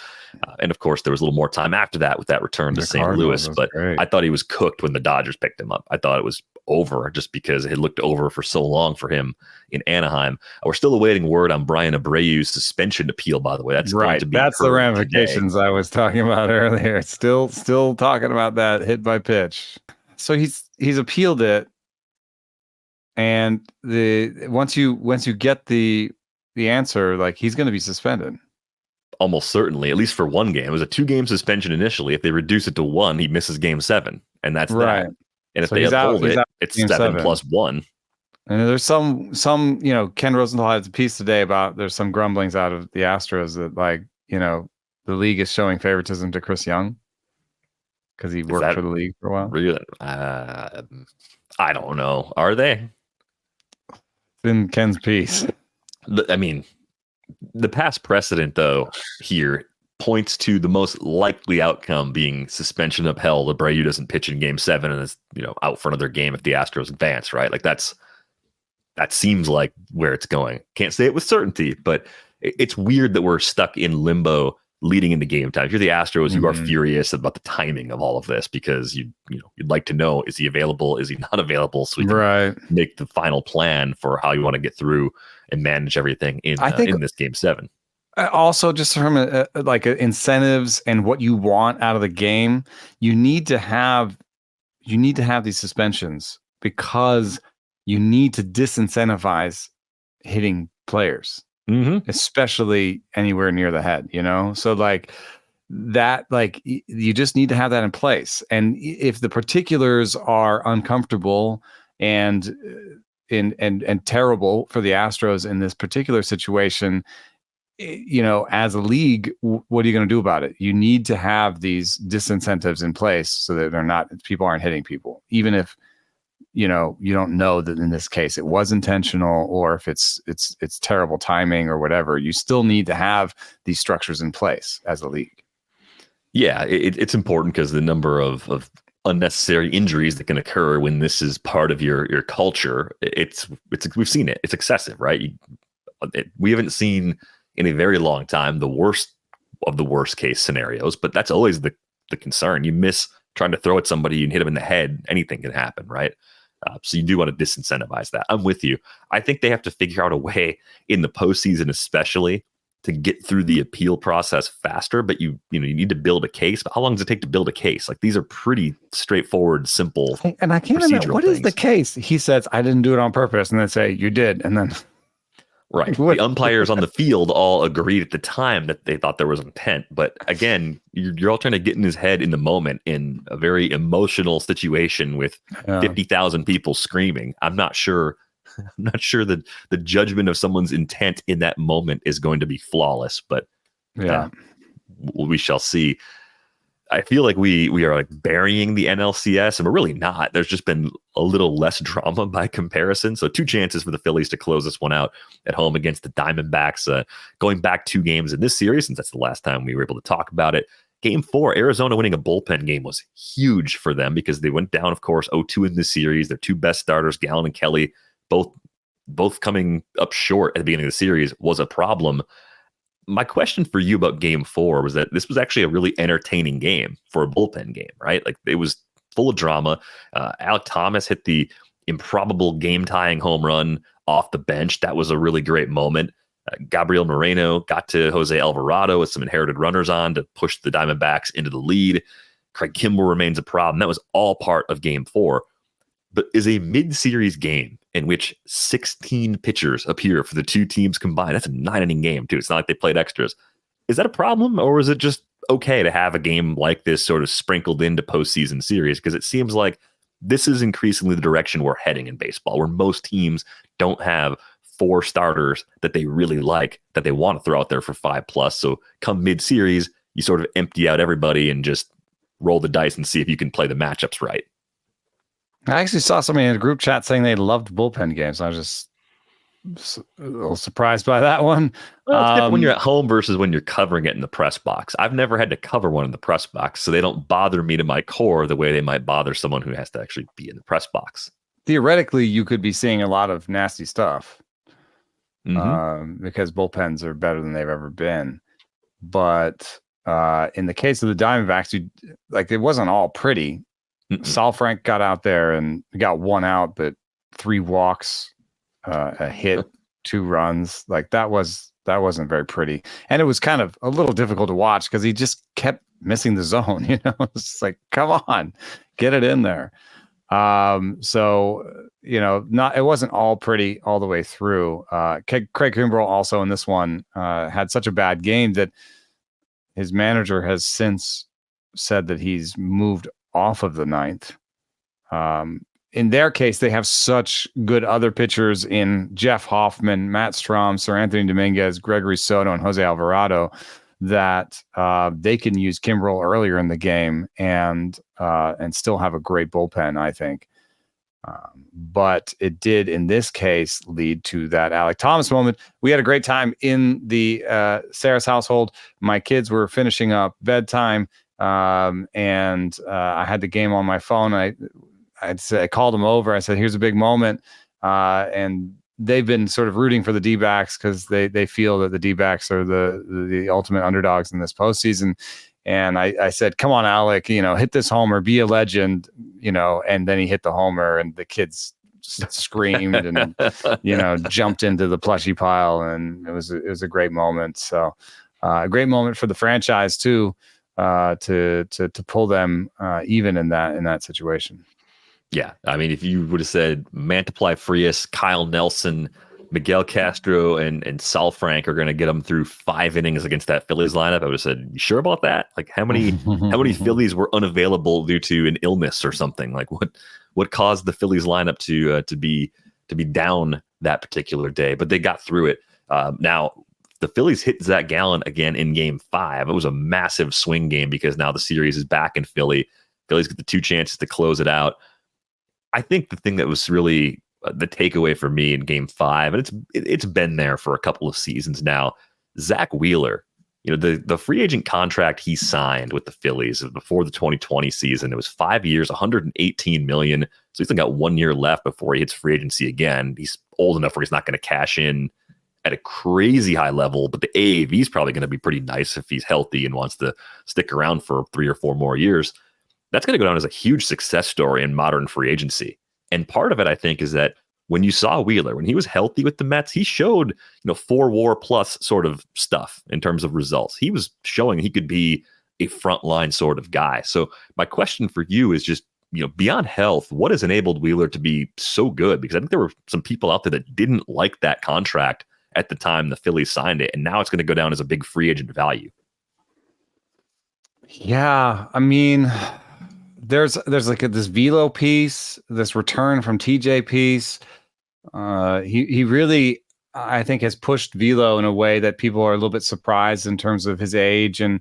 And of course, there was a little more time after that with that return to St. Louis. But great. I thought he was cooked when the Dodgers picked him up. I thought it was over just because it had looked over for so long for him in Anaheim. We're still awaiting word on Brian Abreu's suspension appeal, by the way. That's right. Going to be that's the ramifications today. I was talking about earlier. Still talking about that hit by pitch. So he's appealed it, and once you get the answer, like he's going to be suspended. Almost certainly, at least for one game. It was a 2-game suspension initially. If they reduce it to 1, he misses game 7, and that's right. That. And if they uphold it, it's 7 plus 1. And there's some Ken Rosenthal had a piece today about there's some grumblings out of the Astros that the league is showing favoritism to Chris Young because he worked for the league for a while. Really? I don't know. Are they? It's in Ken's piece. I mean, the past precedent, though, here points to the most likely outcome being suspension upheld. Abreu doesn't pitch in game 7 and is out for another game if the Astros advance, right? Like that seems like where it's going. Can't say it with certainty, but it's weird that we're stuck in limbo leading into game time. If you're the Astros, you are furious about the timing of all of this because you'd like to know, is he available? Is he not available? So we can make the final plan for how you want to get through and manage everything in this game 7. Also, just from incentives and what you want out of the game, you need to have these suspensions because you need to disincentivize hitting players, especially anywhere near the head, So like that, like you just need to have that in place. And if the particulars are uncomfortable and terrible for the Astros in this particular situation, as a league, what are you going to do about it? You need to have these disincentives in place so that people aren't hitting people, even if you don't know that in this case it was intentional, or if it's terrible timing or whatever. You still need to have these structures in place as a league. Yeah, it's important because the number of unnecessary injuries that can occur when this is part of your culture, it's we've seen it. It's excessive, right? We haven't seen in a very long time the worst of the worst case scenarios, but that's always the concern. You miss trying to throw at somebody, you can hit them in the head, anything can happen, right? So you do want to disincentivize that. I'm with you. I think they have to figure out a way in the postseason, especially, to get through the appeal process faster. But you need to build a case. But how long does it take to build a case? Like, these are pretty straightforward, simple. And I can't remember what is the case. He says, "I didn't do it on purpose," and then say, "You did," and then. Right. The umpires on the field all agreed at the time that they thought there was intent. But again, you're all trying to get in his head in the moment in a very emotional situation with 50,000 people screaming. I'm not sure that the judgment of someone's intent in that moment is going to be flawless, but we shall see. I feel like we are like burying the NLCS, and we're really not. There's just been a little less drama by comparison. So 2 chances for the Phillies to close this one out at home against the Diamondbacks, going back 2 games in this series, since that's the last time we were able to talk about it. Game 4, Arizona winning a bullpen game was huge for them because they went down, of course, 0-2 in this series. Their 2 best starters, Gallen and Kelly, both coming up short at the beginning of the series, was a problem. My question for you about game 4 was that this was actually a really entertaining game for a bullpen game, right? Like, it was full of drama. Alek Thomas hit the improbable game-tying home run off the bench. That was a really great moment. Gabriel Moreno got to Jose Alvarado with some inherited runners on to push the Diamondbacks into the lead. Craig Kimball remains a problem. That was all part of game 4. But is a mid-series game in which 16 pitchers appear for the 2 teams combined, that's a 9-inning game too. It's not like they played extras. Is that a problem, or is it just okay to have a game like this sort of sprinkled into postseason series? Because it seems like this is increasingly the direction we're heading in baseball, where most teams don't have 4 starters that they really like, that they want to throw out there for 5+. So come mid-series, you sort of empty out everybody and just roll the dice and see if you can play the matchups right. I actually saw somebody in a group chat saying they loved bullpen games. I was just a little surprised by that one. Well, it's different when you're at home versus when you're covering it in the press box. I've never had to cover one in the press box, so they don't bother me to my core the way they might bother someone who has to actually be in the press box. Theoretically, you could be seeing a lot of nasty stuff because bullpens are better than they've ever been. But in the case of the Diamondbacks, it wasn't all pretty. Sal Frank got out there and got 1 out, but 3 walks, a hit, 2 runs. Like, that wasn't very pretty, and it was kind of a little difficult to watch because he just kept missing the zone. It's like, come on, get it in there. So it wasn't all pretty all the way through. Craig Kimbrell also in this one had such a bad game that his manager has since said that he's moved off of the 9th. In their case, they have such good other pitchers in Jeff Hoffman, Matt Strom, Sir Anthony Dominguez, Gregory Soto, and Jose Alvarado that they can use Kimbrell earlier in the game and still have a great bullpen, I think. But it did, in this case, lead to that Alek Thomas moment. We had a great time in the Sarah's household. My kids were finishing up bedtime. And I had the game on my phone. I called them over. I said, "Here's a big moment." And they've been sort of rooting for the D-backs because they feel that the D-backs are the ultimate underdogs in this postseason. And I said, "Come on, Alek, hit this homer, be a legend," and then he hit the homer and the kids screamed and, jumped into the plushie pile. And it was a great moment. So a great moment for the franchise too. To pull them even in that situation. Yeah, I mean, if you would have said Mantiply Frias, Kyle Nelson, Miguel Castro, and Sal Frank are going to get them through 5 innings against that Phillies lineup, I would have said, "You sure about that? Like, how many Phillies were unavailable due to an illness or something? Like, what caused the Phillies lineup to be down that particular day?" But they got through it. Now, the Phillies hit Zach Gallen again in Game 5. It was a massive swing game because now the series is back in Philly. Phillies get the 2 chances to close it out. I think the thing that was really the takeaway for me in Game 5, and it's been there for a couple of seasons now, Zach Wheeler, the free agent contract he signed with the Phillies before the 2020 season, it was 5 years, $118 million. So he's only got 1 year left before he hits free agency again. He's old enough where he's not going to cash in at a crazy high level, but the AAV is probably going to be pretty nice if he's healthy and wants to stick around for 3 or 4 more years. That's going to go down as a huge success story in modern free agency. And part of it, I think, is that when you saw Wheeler, when he was healthy with the Mets, he showed, 4 WAR plus sort of stuff in terms of results. He was showing he could be a frontline sort of guy. So my question for you is just, beyond health, what has enabled Wheeler to be so good? Because I think there were some people out there that didn't like that contract at the time the Phillies signed it, and now it's going to go down as a big free agent value. Yeah, I mean, there's like this velo piece, this return from TJ piece. He really, I think, has pushed velo in a way that people are a little bit surprised in terms of his age and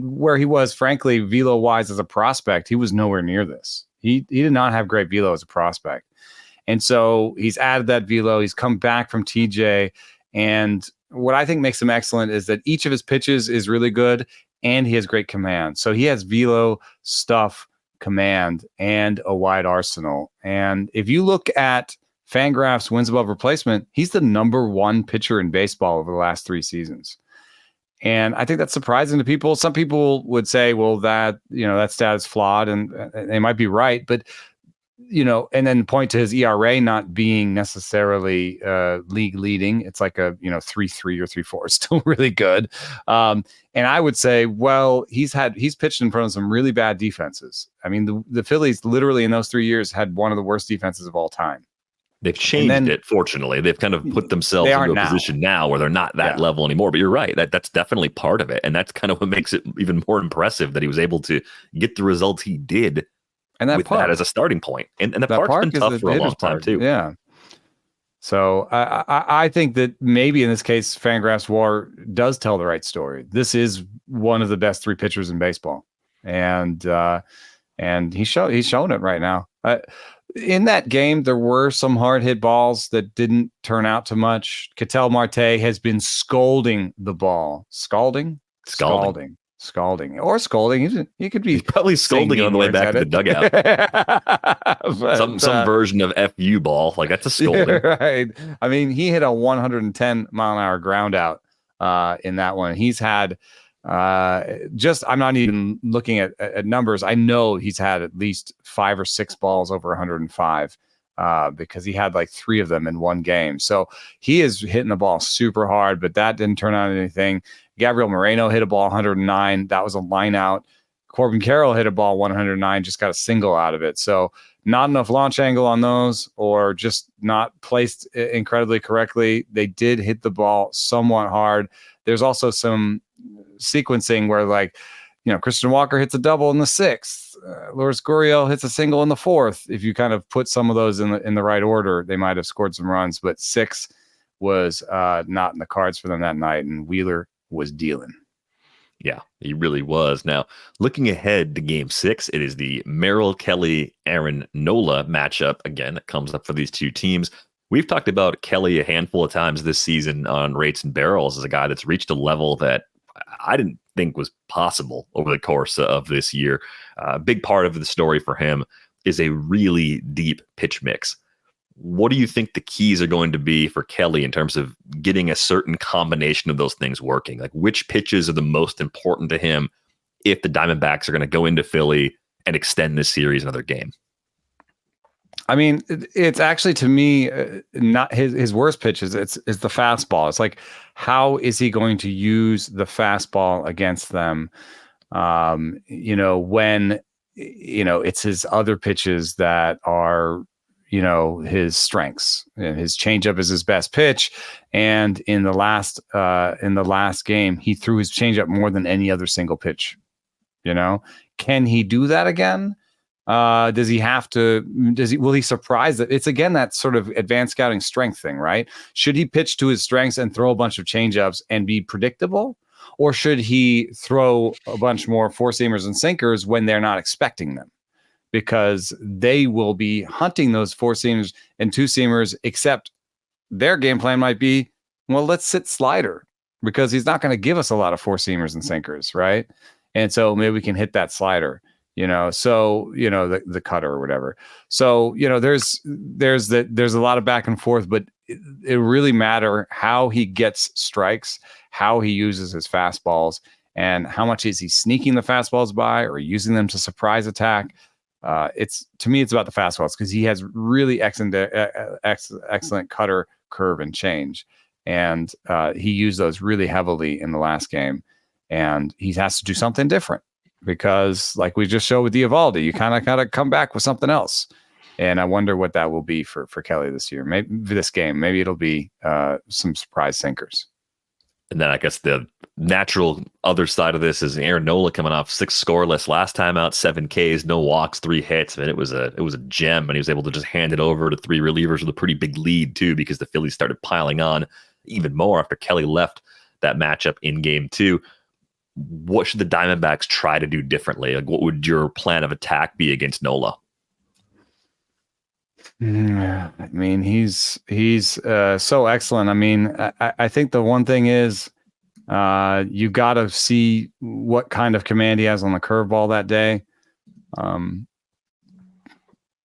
where he was, frankly, velo wise as a prospect. He was nowhere near this. He did not have great velo as a prospect. And so he's added that velo. He's come back from TJ. And what I think makes him excellent is that each of his pitches is really good and he has great command. So he has velo, stuff, command, and a wide arsenal. And if you look at Fangraphs wins above replacement, he's the number 1 pitcher in baseball over the last 3 seasons. And I think that's surprising to people. Some people would say, well, that stat is flawed, and they might be right. But, and then point to his ERA not being necessarily league leading. It's like a, 3.3 or 3.4. It's still really good. And I would say, well, he's pitched in front of some really bad defenses. I mean, the Phillies literally in those 3 years had one of the worst defenses of all time. They've changed it, fortunately. They've kind of put themselves into a position now where they're not that level anymore. But you're right. That's definitely part of it. And that's kind of what makes it even more impressive that he was able to get the results he did and that as a starting point. And the park's been tough for a long time, too. Yeah. So I think that maybe in this case, Fangraphs WAR does tell the right story. This is one of the best 3 pitchers in baseball. And he's showing it right now. In that game, there were some hard hit balls that didn't turn out to much. Ketel Marte has been scolding the ball. Scalding. Or scolding. He could be. He's probably scolding on the way back to the dugout. some version of FU ball. Like, that's a scolding. Right. I mean, he hit a 110 mile an hour ground out in that one. He's had I'm not even looking at numbers. I know he's had at least 5 or 6 balls over 105 because he had like 3 of them in one game. So he is hitting the ball super hard, but that didn't turn out anything. Gabriel Moreno hit a ball 109. That was a line out. Corbin Carroll hit a ball 109, just got a single out of it. So not enough launch angle on those, or just not placed incredibly correctly. They did hit the ball somewhat hard. There's also some sequencing where, like, Christian Walker hits a double in the 6th. Lourdes Gurriel hits a single in the 4th. If you kind of put some of those in the right order, they might have scored some runs. But 6 was not in the cards for them that night, and Wheeler was dealing. Yeah, he really was. Now, looking ahead to Game 6, it is the Merrill Kelly, Aaron Nola matchup. Again, that comes up for these 2 teams. We've talked about Kelly a handful of times this season on Rates and Barrels as a guy that's reached a level that I didn't think was possible over the course of this year. A big part of the story for him is a really deep pitch mix. What do you think the keys are going to be for Kelly in terms of getting a certain combination of those things working? Like, which pitches are the most important to him if the Diamondbacks are going to go into Philly and extend this series another game? I mean, it's actually, to me, not his worst pitches. It's the fastball. It's like, how is he going to use the fastball against them? When it's his other pitches that are, his strengths. And his changeup is his best pitch. And in the last game, he threw his changeup more than any other single pitch. Can he do that again? Does he have to? Will he surprise that? It's again that sort of advanced scouting strength thing, right? Should he pitch to his strengths and throw a bunch of changeups and be predictable, or should he throw a bunch more four seamers and sinkers when they're not expecting them? Because they will be hunting those four seamers and two seamers, except their game plan might be, well, let's sit slider because he's not going to give us a lot of four seamers and sinkers, right? And so maybe we can hit that slider, the cutter or whatever. So, there's a lot of back and forth, but it really matter how he gets strikes, how he uses his fastballs, and how much is he sneaking the fastballs by or using them to surprise attack. To me, it's about the fastballs because he has really excellent cutter, curve, and change. And he used those really heavily in the last game. And he has to do something different because, like we just showed with Eovaldi, you kind of got to come back with something else. And I wonder what that will be for Kelly this year. Maybe this game, maybe it'll be some surprise sinkers. And then I guess the natural other side of this is Aaron Nola coming off 6 scoreless last time out, 7 Ks, no walks, 3 hits. I mean, it was a gem, and he was able to just hand it over to 3 relievers with a pretty big lead too, because the Phillies started piling on even more after Kelly left that matchup in game 2. What should the Diamondbacks try to do differently? Like, what would your plan of attack be against Nola? I mean, he's so excellent. I mean, I think the one thing is you got to see what kind of command he has on the curveball that day,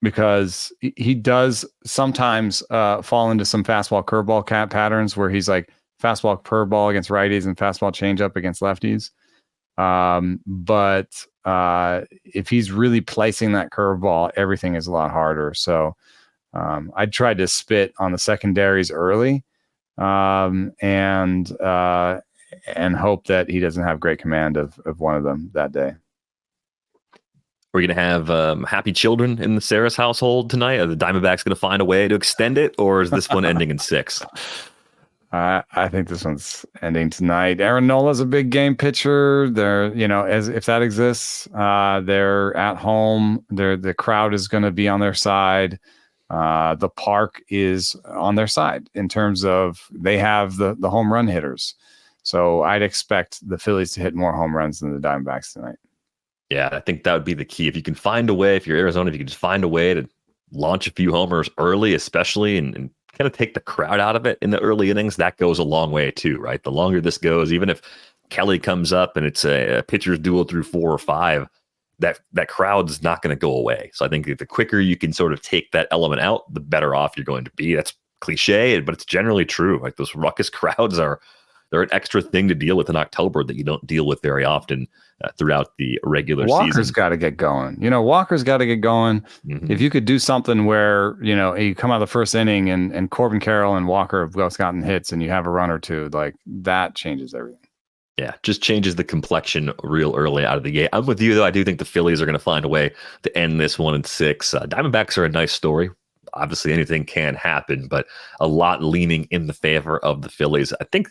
because he does sometimes fall into some fastball curveball patterns where he's like fastball curveball against righties and fastball changeup against lefties. But if he's really placing that curveball, everything is a lot harder. So I tried to spit on the secondaries early, and hope that he doesn't have great command of one of them that day. We're going to have happy children in the Saris household tonight. Are the Diamondbacks going to find a way to extend it, or is this one ending in 6? I think this one's ending tonight. Aaron Nola's a big game pitcher. They're, as if that exists, they're at home. The crowd is going to be on their side. The park is on their side in terms of they have the home run hitters. So I'd expect the Phillies to hit more home runs than the Diamondbacks tonight. Yeah, I think that would be the key. If you can find a way, if you're Arizona, if you can just find a way to launch a few homers early, especially, and kind of take the crowd out of it in the early innings, that goes a long way too, right? The longer this goes, even if Kelly comes up and it's a pitcher's duel through 4 or 5, that crowd's not going to go away. So I think the quicker you can sort of take that element out, the better off you're going to be. That's cliche, but it's generally true. Like, those ruckus crowds they're an extra thing to deal with in October that you don't deal with very often throughout the regular season. Walker's got to get going. Walker's got to get going. Mm-hmm. If you could do something where, you come out of the first inning and Corbin Carroll and Walker have both gotten hits and you have a run or two, like, that changes everything. Yeah, just changes the complexion real early out of the gate. I'm with you, though. I do think the Phillies are going to find a way to end this one in 6. Diamondbacks are a nice story. Obviously, anything can happen, but a lot leaning in the favor of the Phillies. I think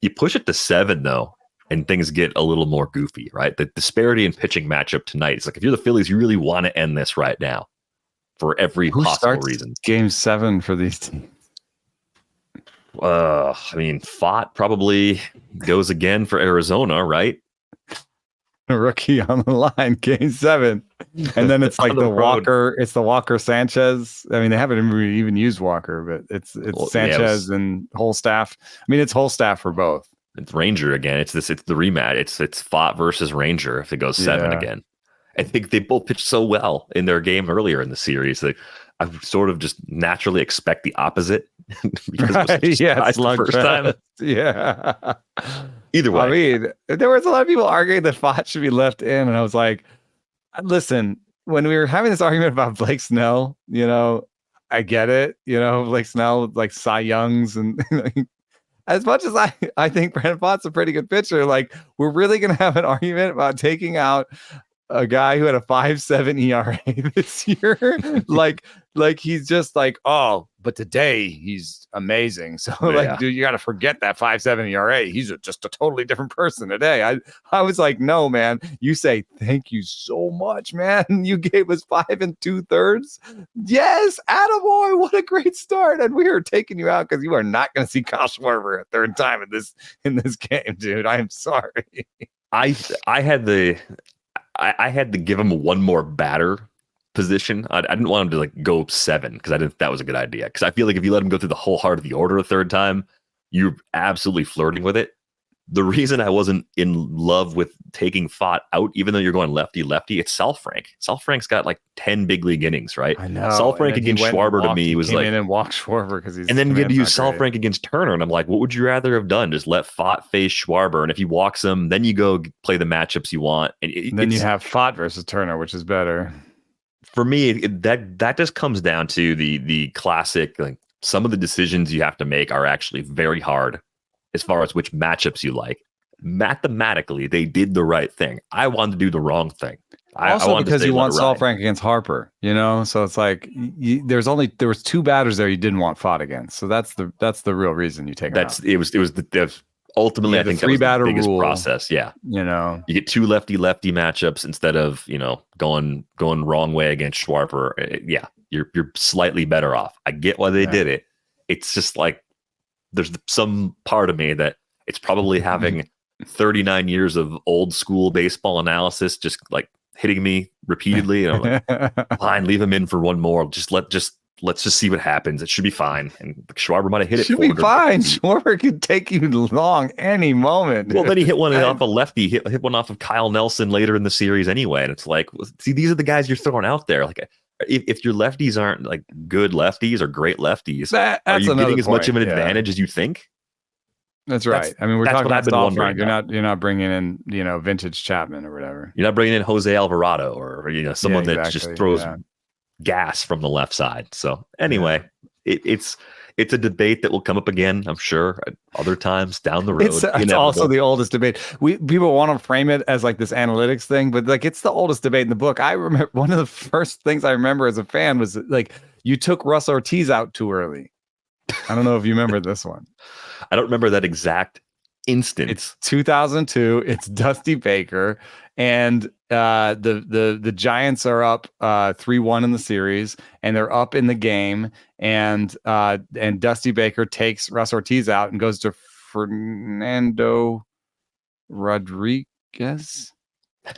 you push it to 7, though, and things get a little more goofy, right? The disparity in pitching matchup tonight is like, if you're the Phillies, you really want to end this right now for every possible reason. Game 7 for these teams. I mean, Fott probably goes again for Arizona, right? A rookie on the line, game 7. And then it's like the Walker, it's the Walker Sanchez. I mean, they haven't even used Walker, but it's Sanchez and whole staff. I mean, it's whole staff for both. It's Ranger again. It's the rematch. It's Fott versus Ranger if it goes 7 again. I think they both pitched so well in their game earlier in the series that I sort of just naturally expect the opposite because it was the first time. Yeah. Either way. I mean, there was a lot of people arguing that Fott should be left in, and I was like, listen, when we were having this argument about Blake Snell, I get it. Blake Snell, like Cy Youngs, and as much as I think Brandon Fott's a pretty good pitcher, like, we're really going to have an argument about taking out a guy who had a 5.7 ERA this year. like he's just like, oh, but today he's amazing. So like, dude, you got to forget that 5.7 ERA. He's just a totally different person today. I was like, no, man. You say thank you so much, man. You gave us 5 2/3. Yes, attaboy. What a great start. And we are taking you out because you are not going to see Kyle Schwarber a third time in this game, dude. I am sorry. I had to give him one more batter position. I didn't want him to like go 7 because I didn't think that was a good idea. Because I feel like if you let him go through the whole heart of the order a third time, you're absolutely flirting with it. The reason I wasn't in love with taking Fott out, even though you're going lefty, it's Sal Frank. Sal Frank's got like 10 big league innings, right? I know. Sal Frank against Schwarber to me was like, in and walked Schwarber because he's. And then you get to use Sal Frank against Turner, and I'm like, what would you rather have done? Just let Fott face Schwarber, and if he walks him, then you go play the matchups you want, and then you have Fott versus Turner, which is better. For me, that just comes down to the classic, like some of the decisions you have to make are actually very hard as far as which matchups you like. Mathematically, they did the right thing. I wanted to do the wrong thing. Also, because you want Sal Frank against Harper, so it's like there was 2 batters there you didn't want Fott against. So that's the real reason you take him out. It was ultimately, I think that was the biggest process. Yeah. You get 2 lefty matchups instead of, going wrong way against Schwarber. Yeah. You're slightly better off. I get why they did it. It's just like, there's some part of me that it's probably having 39 years of old school baseball analysis, just like hitting me repeatedly. And I'm like, fine, leave him in for one more. Let's just see what happens. It should be fine. And Schwarber might have hit it. Should be fine. Schwarber could take you long any moment. Well, then he hit one off a lefty, hit one off of Kyle Nelson later in the series anyway. And it's like, see, these are the guys you're throwing out there. Like, if your lefties aren't like good lefties or great lefties, are you getting as much of an advantage as you think? That's right. I mean, we're talking about Sal Frank. You're not bringing in, vintage Chapman or whatever. You're not bringing in Jose Alvarado or someone that just throws gas from the left side. So anyway, it's a debate that will come up again, I'm sure, at other times down the road. It's also the oldest debate. People want to frame it as like this analytics thing, but like it's the oldest debate in the book. I remember one of the first things I remember as a fan was like you took Russ Ortiz out too early. I don't know if you remember this one. I don't remember that exact instance. It's 2002. It's Dusty Baker, and the Giants are up 3-1 in the series, and they're up in the game, and Dusty Baker takes Russ Ortiz out and goes to Fernando Rodriguez.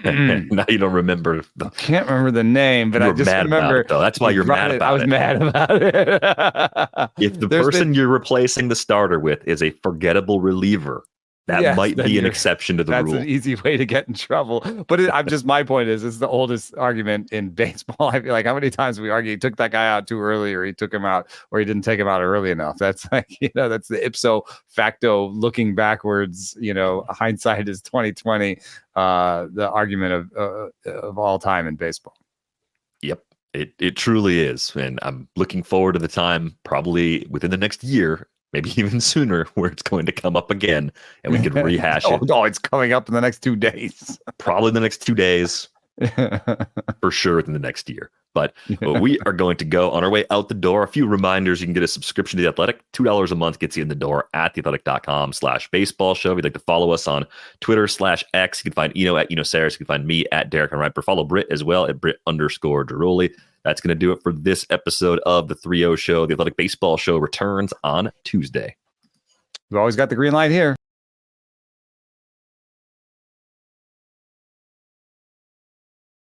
Now you don't remember. I can't remember the name, but I just remember. Though. That's why you're mad about it. I was mad about it. If the person you're replacing the starter with is a forgettable reliever, that might be an exception to the rule. That's an easy way to get in trouble. But my point is, it's the oldest argument in baseball. I feel like how many times we argue he took that guy out too early, or he took him out, or he didn't take him out early enough. That's like, that's the ipso facto looking backwards, hindsight is 2020, the argument of all time in baseball. Yep. It truly is. And I'm looking forward to the time, probably within the next year, maybe even sooner, where it's going to come up again and we could rehash it. Oh, it's coming up in the next 2 days. Probably the next 2 days. For sure within the next year. But we are going to go on our way out the door. A few reminders: you can get a subscription to The Athletic. $2 a month gets you in the door at theathletic.com/baseball show. If you'd like to follow us on Twitter/X, you can find Eno at Eno Saris. You can find me at Derek and Riper. Follow Britt as well at Britt_Deroli. That's going to do it for this episode of the 3-0 show. The Athletic Baseball Show returns on Tuesday. We've always got the green light here.